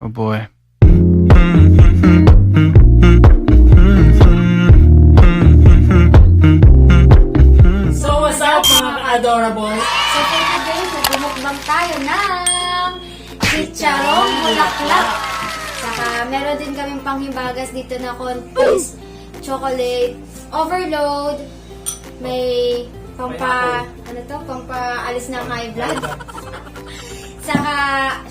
Oh boy. So what's up mga ka-adorable? So for today, magmumukbang tayo ng chicharon bulaklak. Saka meron din kaming panghibagas dito na confits, chocolate, overload, may pampaalis ng high blood. Saka,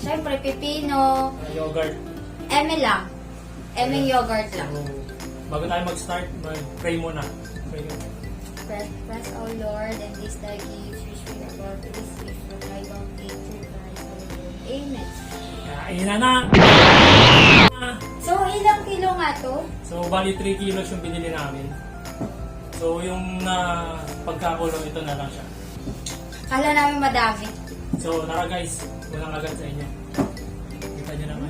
syempre, pipino, Yogurt. eme lang. Emeng yogurt lang. So, bago tayo mag-start, mag-pray muna. Pray muna. Bless, O Lord, and this thy gifts, which we are about to receive from thy bounty through Christ our Lord. Amen. Kain na! So, ilang kilo nga to? So, bali 3 kilos yung binili namin. So, yung pagkakulong ito na lang siya. Kala namin madami. So, tara guys, unang agad sa inyo. Kita nyo naman.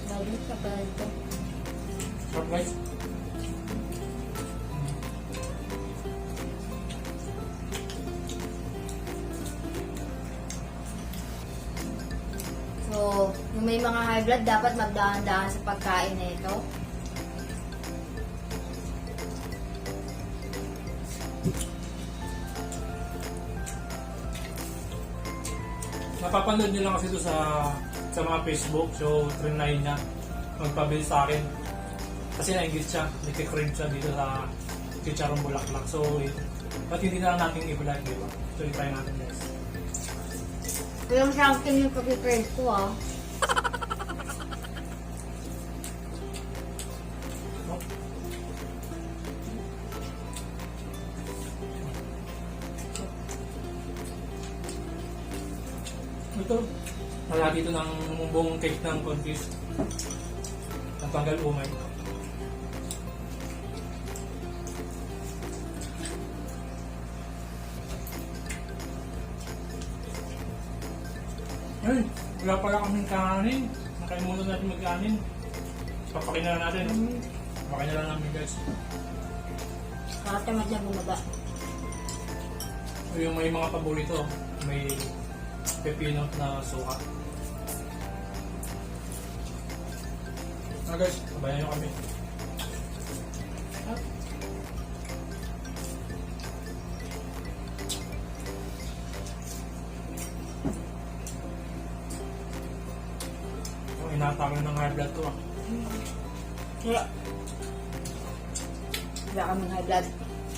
Lagi ka ba ito? Sarap guys. So, yung may mga high blood, dapat magdahan-dahan sa pagkain na ito. Napapanood nyo lang kasi ito sa mga Facebook. So, trinay niya magpabili sa akin. Kasi na-engage siya, nagkikrave siya dito sa CHICHARON BULAKLAK. So, ba't hindi na lang natin i-vlog, di ba? So, i-try natin guys. Kaya sa akin yung pag-print ko ah. Oh. Ito, nalagi ito ng buong cake ng confused. Natanggal umay. Ay, wala pala kaming kanin. Nakalimutan natin mag-kanin. Papakin na lang natin. Papakin na lang namin guys. Nakatamad na bumaba. Yung may mga paborito, may pepino na suka. Guys, sabayan nyo kami. Inatake ng high blood to ah. Wala. Wala kaming high blood.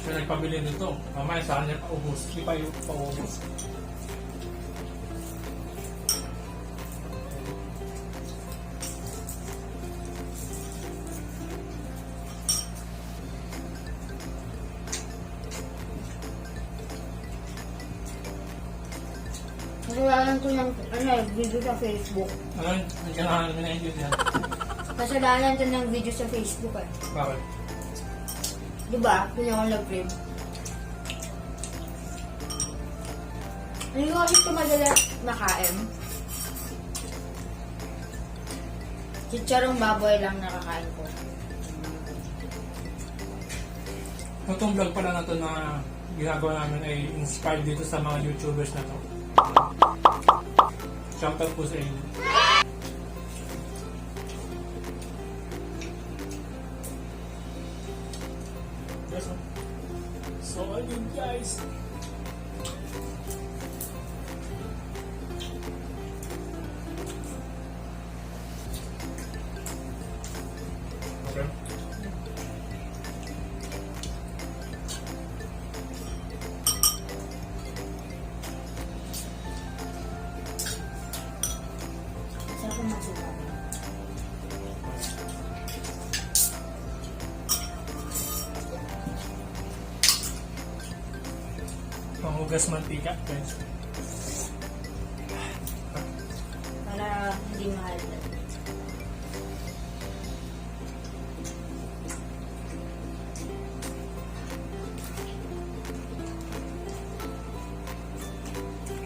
Kaya nagpabili nito. Mamaya sa kanya paubos. Hindi pa yung paubos. Kasalanan ko ng video sa Facebook. Ano yun? Nandiyan na namin na-enjoy yan. Kasalanan ko ng video sa Facebook eh. Bakit? Diba? Kung ako nag-frame. Hindi ko kasi ito madalas nakain. Chicharong baboy lang nakakain ko. Itong vlog pala na to na ginagawa namin ay inspired dito sa mga YouTubers na to. Shoutout po sa inyo. So ayun guys. Okay. Sarap ang masuka. Panghugas mantika guys. Para hindi mahal.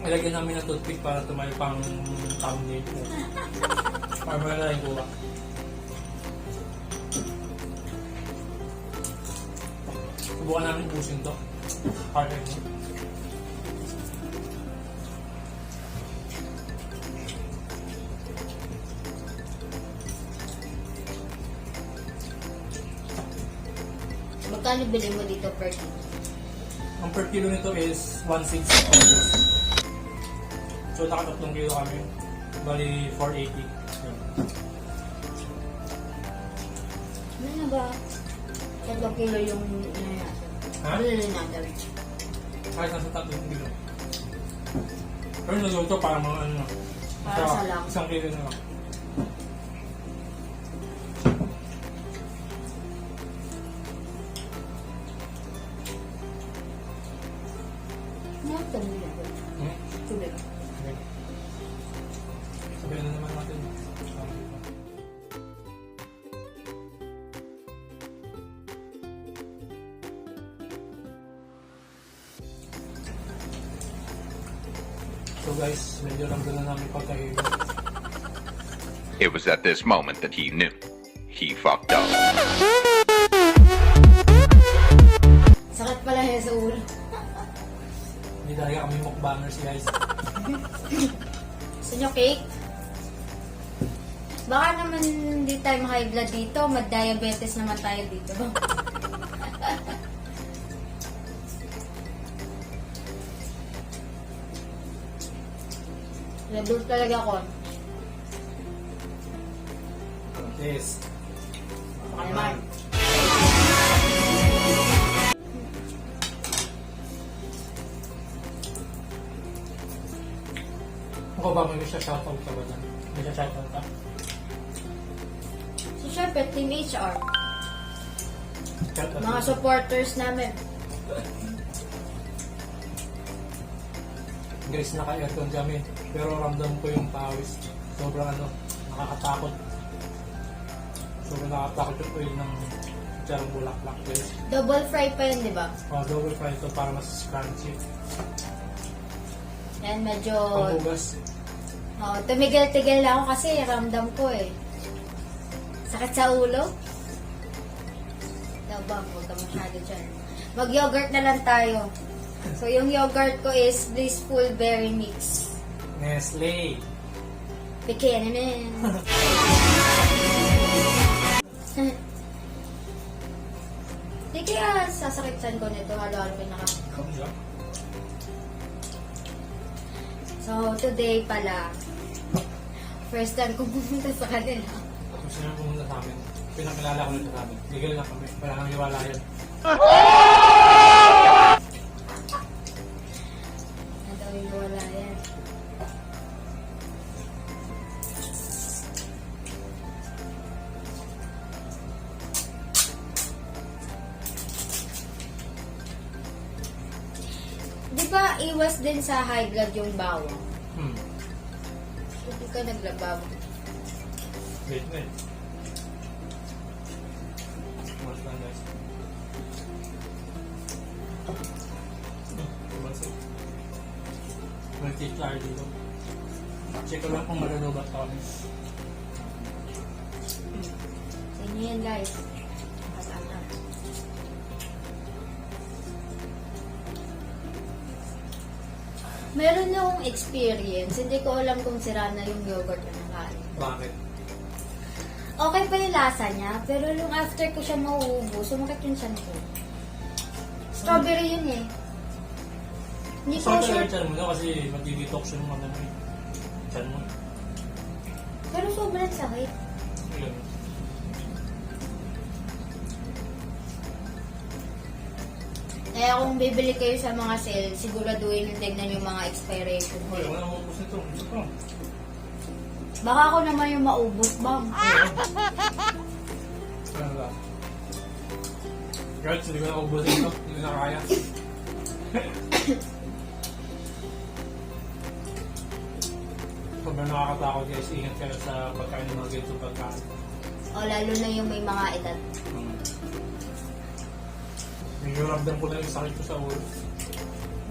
Nilagyan namin ng toothpick para tumayo pang thumbnail ko. Para mo na rin kuha. Subukan namin ubusin to. Partner mo. Magkano bilhin mo dito per kilo? Ang per kilo nito is 160 pesos. So nakatatlong kilo kami. Bali 480. Yun. Ano na ba? 3 kilo yung natin. Ha? Ano na natin? Kahit nasa 3 kilo. Pero nagluto para mga ano. Para sa lang. Isang kilo na lang. Ano ito mo yan? Hmm? Tubig. Okay. Sabihin na naman natin. So guys, medyo ramdam na namin pagkain. It was at this moment that he knew. He fucked up. Sakit pala yan sa ulo. Hindi talaga kami mukbangers guys. Gusto nyo cake? Baka naman hindi tayo ma-high blood dito. Mad-diabetes naman tayo dito. Labot talaga ako. Yes. Baka naman. Ako ba may shoutout ka ba dyan? May shoutout ka? So, syempre, Team HR. Shoutout Mga ka. supporters namin. Guys, naka-aircon kami. Pero ramdam ko yung pawis. Sobrang nakakatakot. Sobrang nakakatakot yung oil ng chicharong bulaklak guys. Double fry pa yun, di ba? Double fry ito para mas crunchy. Yan, medyo... Panghugas. Tumigil-tigil lang ako kasi ramdam ko eh. Sakit sa ulo. Dabang, huwag ka masyado dyan. Mag-yogurt na lang tayo. So, yung yogurt ko is Blissful Berry Mix. Nestle. Pekin na. Di kaya sasakit ko nito. Halo-halo pinaka. So, today pala, first time ko pumunta sa kanila. Gusto nyo pumunta sa amin. Pinakilala ko nito sa amin. Bigil na kami. Wala nang iwala yan. Nadawin ko wala yan. Di ba iwas din sa high blood yung bawang? Hindi ka naglabaw. Wait na eh. Mas lang guys. May THR dito. Check ko lang kung malulubat kami. Sa inyo yan guys. Kasama. Meron na akong experience. Hindi ko alam kung sira na yung yogurt na nakain. Bakit? Okay pa yung lasa niya, pero yung after ko siya mauubos, sumakit yung tiyan ko. Strawberry yun eh. Hindi ko Saan sure. talaga chan mo na kasi mag-detox yung mga naman eh. Chan mo. Pero sobrang sakit. Yun. Kaya kung bibili kayo sa mga sale, siguraduhin yung tignan yung mga expiration Wala, date. wala akong upos nito. Ito pa. Baka ako naman yung maubos, bang. Ano ba? Guys, hindi ko na ubusin ito. Hindi ko na kaya. Sobrang nakakatakot guys. Ingat kayo sa pagkain ng mga ganitong pagkain. O lalo na yung may mga edad. Medyo ramdam ko na yung sakit ko sa ulo.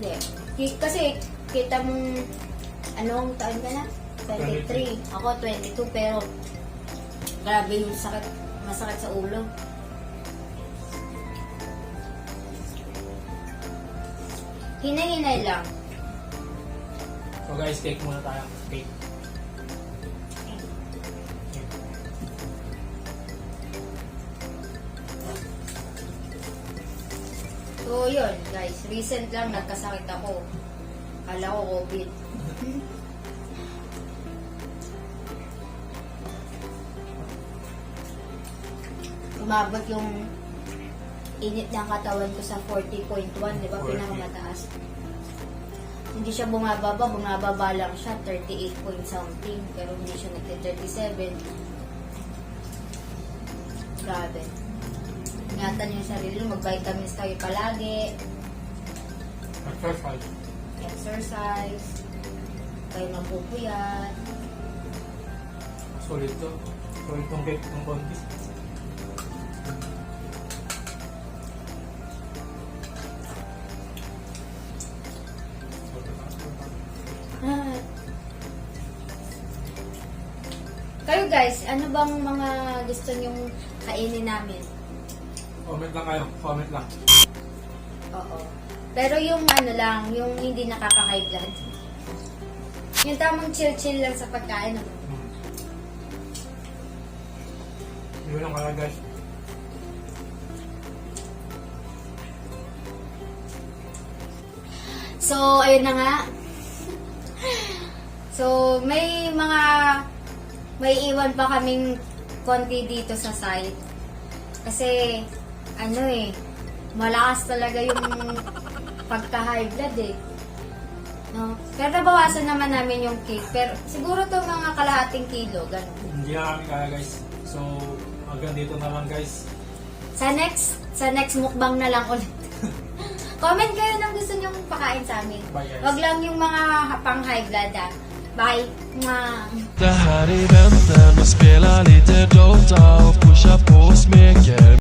Hindi. Kasi kita mong, anong taon ka na? 23. Ako 22, pero grabe yung sakit, masakit sa ulo. Hinay-hinay lang. So guys, cake muna tayo. Cake. So yun guys, recent lang nagkasakit ako. Kala ko COVID. Umabot yung init ng katawan ko sa 40.1, di ba? 40. Pinakamataas. Hindi siya bumababa lang siya, 38 point something, pero hindi siya nagte-37. Grabe. Ingatan yung sarili, mag-vitamins kayo palagi, Exercise. exercise, kayo magpupuyat. Solid to. Solid tong cake ng konti. Kayo guys, ano bang mga gusto nyong kainin namin? Comment lang kayo. Comment lang. Oo. Pero yung ano lang, yung hindi nakaka-high blood. Yung tamang chill-chill lang sa pagkain. Ano? Yun lang kaya guys. So, ayun na nga. So, may iwan pa kaming konti dito sa site. Kasi, malakas talaga yung pagka-high blood eh. No? Pero nabawasan naman namin yung cake. Pero siguro to mga kalahating kilo, ganun. Hindi na kami kaya guys. So, hanggang dito na lang guys. Sa next mukbang na lang ulit. Comment kayo ng gusto nyong pakain sa amin. Bye, guys. Wag lang yung mga pang high blood ah. Bye. Mwah. Det här är väntan och spela lite Dota och pusha på smeken.